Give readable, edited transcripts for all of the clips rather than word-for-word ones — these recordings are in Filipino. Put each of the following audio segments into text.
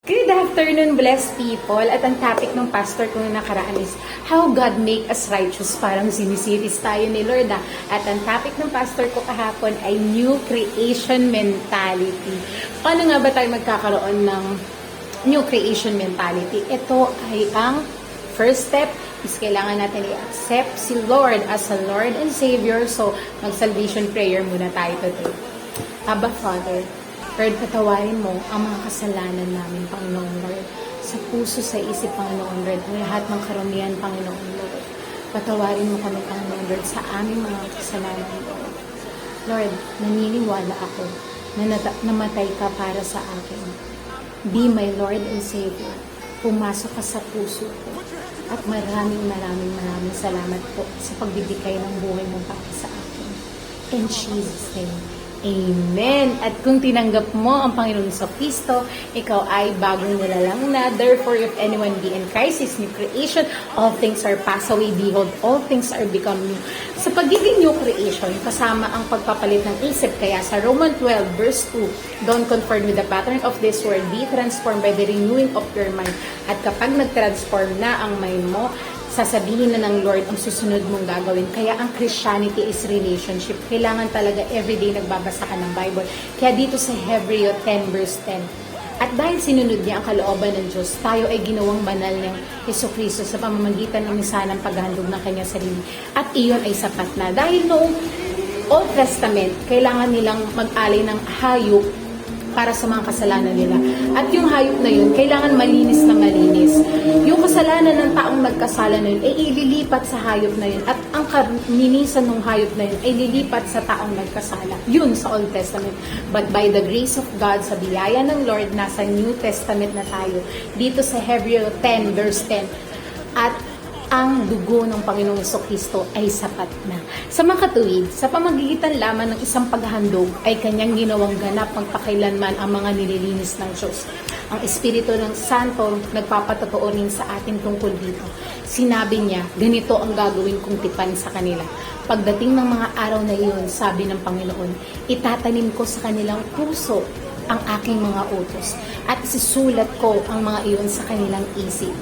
Good afternoon, blessed people. At ang topic ng pastor ko na nakaraan is how God make us righteous. Parang sinisiris tayo ni Lord. At ang topic ng pastor ko kahapon ay new creation mentality. Paano nga ba tayo magkakaroon ng new creation mentality? Ito ay ang first step is kailangan natin i-accept si Lord as a Lord and Savior. So, mag-salvation prayer muna tayo today. Abba, Father, Lord, patawarin mo ang mga kasalanan namin, Panginoon Lord. Sa puso, sa isip, Panginoon Lord, ang lahat ng karamihan, Panginoon Lord. Patawarin mo kami, Panginoon Lord, sa aming mga kasalanan, Lord. Lord, naniniwala ako na namatay ka para sa akin. Be my Lord and Savior. Pumasok ka sa puso ko. At maraming salamat po sa pagbibigay ng buhay mo para sa akin. In Jesus' name. Amen. At kung tinanggap mo ang Panginoon sa Kristo, ikaw ay bagong nilalang na. Therefore, if anyone be in Christ is new creation, all things are passed away. Behold, all things are become new. Sa pagiging new creation, kasama ang pagpapalit ng isip. Kaya sa Romans 12 verse 2, don't conform with the pattern of this world, be transformed by the renewing of your mind. At kapag nag-transform na ang mind mo, sasabihin na ng Lord ang susunod mong gagawin. Kaya ang Christianity is relationship. Kailangan talaga everyday nagbabasa ka ng Bible. Kaya dito sa Hebreo 10 verse 10. At dahil sinunod niya ang kalooban ng Diyos, tayo ay ginawang banal ng Jesucristo sa pamamagitan ng misanang paghandog ng kanyang sarili. At iyon ay sapat na. Dahil noong Old Testament, kailangan nilang mag-alay ng hayop para sa mga kasalanan nila. At yung hayop na yun, kailangan malinis na malinis. Yung kasalanan ng taong nagkasala na yun, ay ililipat sa hayop na yun. At ang karinisan ng hayop na yun, ay lilipat sa taong nagkasala. Yun sa Old Testament. But by the grace of God, sa biyaya ng Lord, nasa New Testament na tayo. Dito sa Hebreo 10 verse 10. At ang dugo ng Panginoong Jesucristo ay sapat na. Sa mga katuwid, sa pamagitan lamang ng isang paghahandog ay kanyang ginawang ganap magpakailanman ang mga nililinis ng Diyos. Ang Espiritu ng Santo nagpapatotoo rin sa atin tungkol dito. Sinabi niya, ganito ang gagawin kong tipan sa kanila. Pagdating ng mga araw na iyon, sabi ng Panginoon, itatanim ko sa kanilang puso ang aking mga utos at isisulat ko ang mga iyon sa kanilang isip.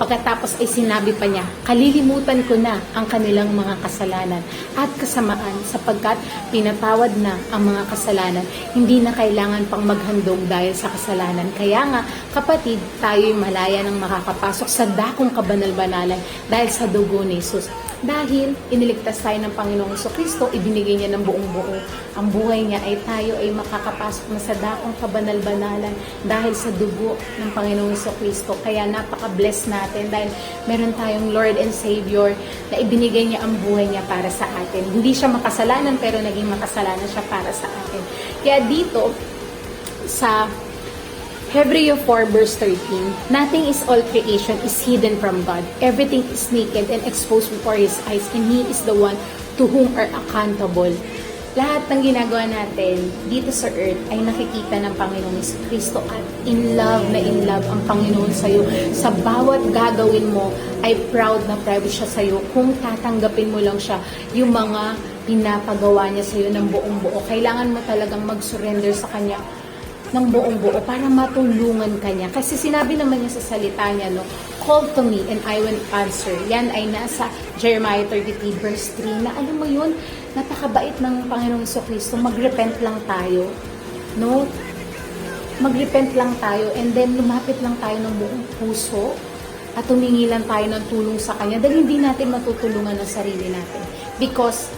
Pagkatapos ay sinabi pa niya, kalilimutan ko na ang kanilang mga kasalanan at kasamaan sapagkat pinatawad na ang mga kasalanan. Hindi na kailangan pang maghandog dahil sa kasalanan. Kaya nga, kapatid, tayo'y malaya ng makakapasok sa dakong kabanal-banalan dahil sa dugo ni Jesus. Dahil iniligtas tayo ng Panginoong Jesucristo, ibinigay niya ng buong-buo. Ang buhay niya ay tayo ay makakapasok na sa dakong kabanal-banalan dahil sa dugo ng Panginoong Jesucristo. Kaya napaka-bless natin dahil meron tayong Lord and Savior na ibinigay niya ang buhay niya para sa atin. Hindi siya makasalanan pero naging makasalanan siya para sa atin. Kaya dito sa Hebreo 4 verse 13, nothing is all creation is hidden from God. Everything is naked and exposed before His eyes, and He is the one to whom are accountable. Lahat ng ginagawa natin dito sa earth ay nakikita ng Panginoong Kristo at in love ang Panginoon sa iyo. Sa bawat gagawin mo ay proud siya sa iyo kung tatanggapin mo lang siya yung mga pinapagawa niya sa iyo ng buong buo. Kailangan mo talagang mag-surrender sa Kanya ng buong buo para matulungan ka niya. Kasi sinabi naman niya sa salita niya, no, call to me and I will answer. Yan ay nasa Jeremiah 33 verse 3 na alam mo yun, napakabait ng Panginoong Jesucristo. Mag-repent lang tayo. No? Mag-repent lang tayo and then lumapit lang tayo ng buong puso at humingi lang tayo ng tulong sa Kanya dahil hindi natin matutulungan ang sarili natin. Because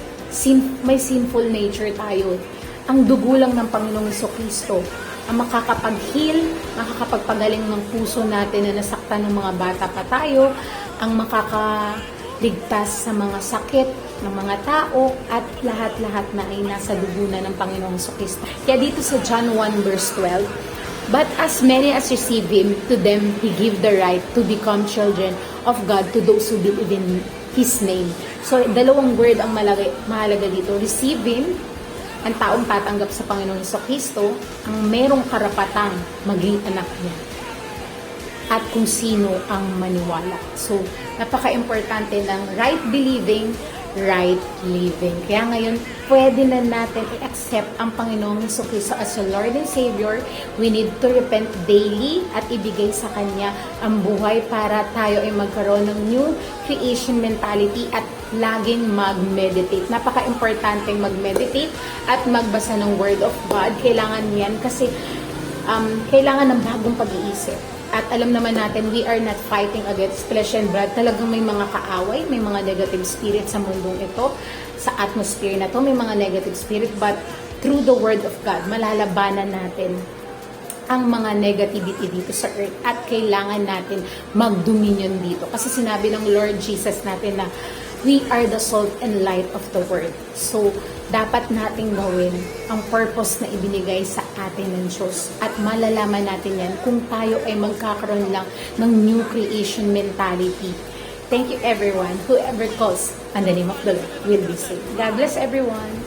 may sinful nature tayo. Ang dugo lang ng Panginoong Jesucristo ang makakapag-heal, makakapagpagaling ng puso natin na nasaktan ng mga bata pa tayo, ang makakaligtas sa mga sakit ng mga tao, at lahat-lahat na ay nasa dugo na ng Panginoong Jesucristo. Kaya dito sa John 1 verse 12, but as many as receive Him, to them He give the right to become children of God to those who believe in His name. So, dalawang word ang mahalaga dito. Receive Him, ang taong tatanggap sa Panginoong Jesucristo, ang merong karapatang maging anak niya. At kung sino ang maniwala. So, napaka-importante ng right believing right living. Kaya ngayon, pwede na natin i-accept ang Panginoong Jesucristo as your Lord and Savior. We need to repent daily at ibigay sa Kanya ang buhay para tayo ay magkaroon ng new creation mentality at laging mag-meditate. Napaka-importante mag-meditate at magbasa ng Word of God. Kailangan yan kasi kailangan ng bagong pag-iisip. At alam naman natin, we are not fighting against flesh and blood. Talagang may mga kaaway, may mga negative spirit sa mundong ito, sa atmosphere na to, may mga negative spirit. But through the Word of God, malalabanan natin ang mga negativity dito sa earth at kailangan natin mag-dominion dito. Kasi sinabi ng Lord Jesus natin na we are the salt and light of the world. So, dapat nating gawin ang purpose na ibinigay sa atin ng Diyos. At malalaman natin yan kung tayo ay magkakaroon lang ng new creation mentality. Thank you everyone. Whoever calls on the name of the Lord will be saved. God bless everyone.